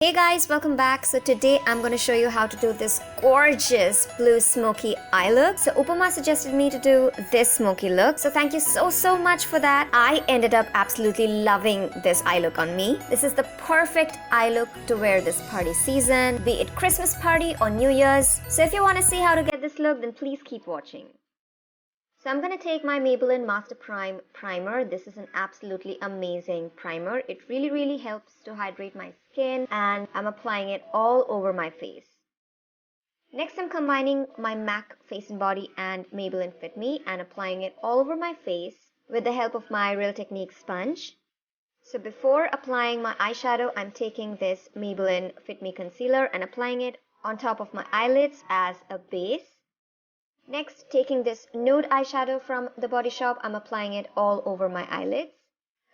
Hey guys, welcome back. So today I'm going to show you how to do this gorgeous blue smoky eye look. So Upama suggested me to do this smoky look. So thank you so much for that. I ended up absolutely loving this eye look on me. This is the perfect eye look to wear this party season, be it Christmas party or New Year's. So if you want to see how to get this look, then please keep watching. So I'm going to take my Maybelline Master Prime primer. This is an absolutely amazing primer. It really helps to hydrate my skin, and I'm applying it all over my face. Next, I'm combining my MAC Face and Body and Maybelline Fit Me and applying it all over my face with the help of my Real Technique sponge. So before applying my eyeshadow, I'm taking this Maybelline Fit Me concealer and applying it on top of my eyelids as a base. Next, taking this nude eyeshadow from the Body Shop, I'm applying it all over my eyelids.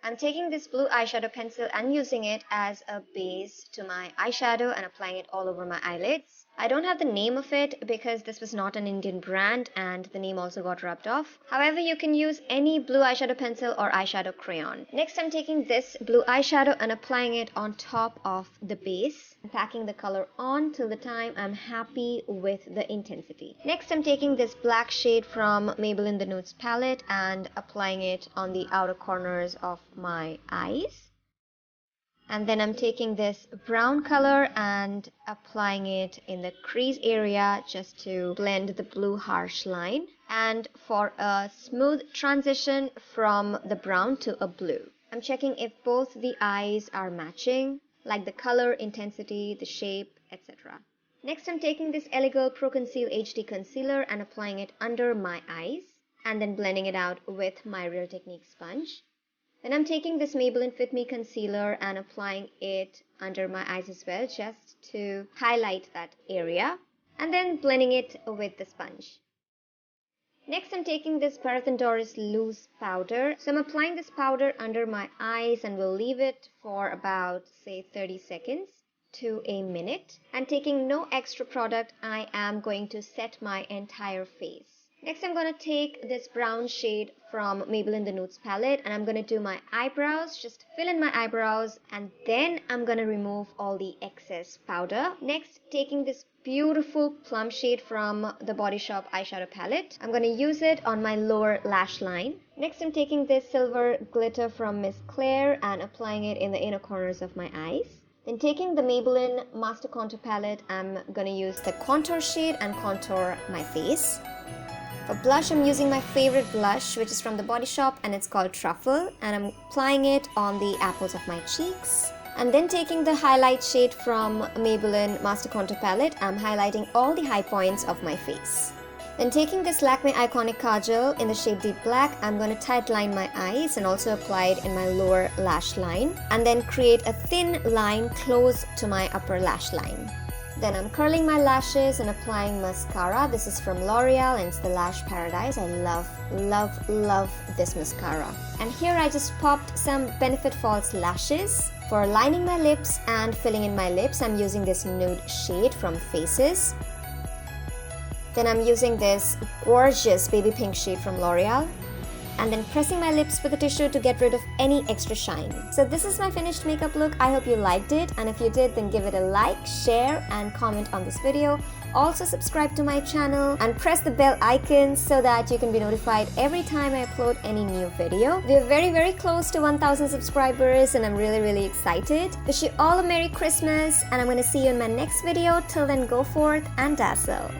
I'm taking this blue eyeshadow pencil and using it as a base to my eyeshadow and applying it all over my eyelids. I don't have the name of it because this was not an Indian brand and the name also got rubbed off. However, you can use any blue eyeshadow pencil or eyeshadow crayon. Next, I'm taking this blue eyeshadow and applying it on top of the base. I'm packing the color on till the time I'm happy with the intensity. Next, I'm taking this black shade from Maybelline The Nudes palette and applying it on the outer corners of my eyes. And then I'm taking this brown color and applying it in the crease area just to blend the blue harsh line and for a smooth transition from the brown to a blue. I'm checking if both the eyes are matching, like the color, intensity, the shape, etc. Next, I'm taking this LA Girl Pro Conceal HD Concealer and applying it under my eyes and then blending it out with my Real Technique sponge. Then I'm taking this Maybelline Fit Me concealer and applying it under my eyes as well, just to highlight that area, and then blending it with the sponge. Next, I'm taking this Paraffin Doris loose powder. So I'm applying this powder under my eyes and will leave it for about, say, 30 seconds to a minute. And taking no extra product, I am going to set my entire face. Next, I'm going to take this brown shade from Maybelline The Nudes palette and I'm going to do my eyebrows, just fill in my eyebrows, and then I'm going to remove all the excess powder. Next, taking this beautiful plum shade from the Body Shop eyeshadow palette, I'm going to use it on my lower lash line. Next, I'm taking this silver glitter from Miss Claire and applying it in the inner corners of my eyes. Then taking the Maybelline Master Contour palette, I'm going to use the contour shade and contour my face. For blush, I'm using my favorite blush, which is from the Body Shop and it's called Truffle, and I'm applying it on the apples of my cheeks. And then taking the highlight shade from Maybelline Master Contour palette, I'm highlighting all the high points of my face. Then taking this Lakme Iconic Kajal in the shade Deep Black, I'm going to tight line my eyes and also apply it in my lower lash line, and then create a thin line close to my upper lash line. Then I'm curling my lashes and applying mascara. This is from L'Oreal and it's the Lash Paradise. I love this mascara. And here I just popped some Benefit False lashes. For lining my lips and filling in my lips, I'm using this nude shade from Faces. Then I'm using this gorgeous baby pink shade from L'Oreal. And then pressing my lips with a tissue to get rid of any extra shine. So this is my finished makeup look. I hope you liked it, and if you did, then give it a like, share and comment on this video. Also subscribe to my channel and press the bell icon so that you can be notified every time I upload any new video. We are very close to 1,000 subscribers and I'm really excited. Wish you all a Merry Christmas and I'm going to see you in my next video. Till then, go forth and dazzle.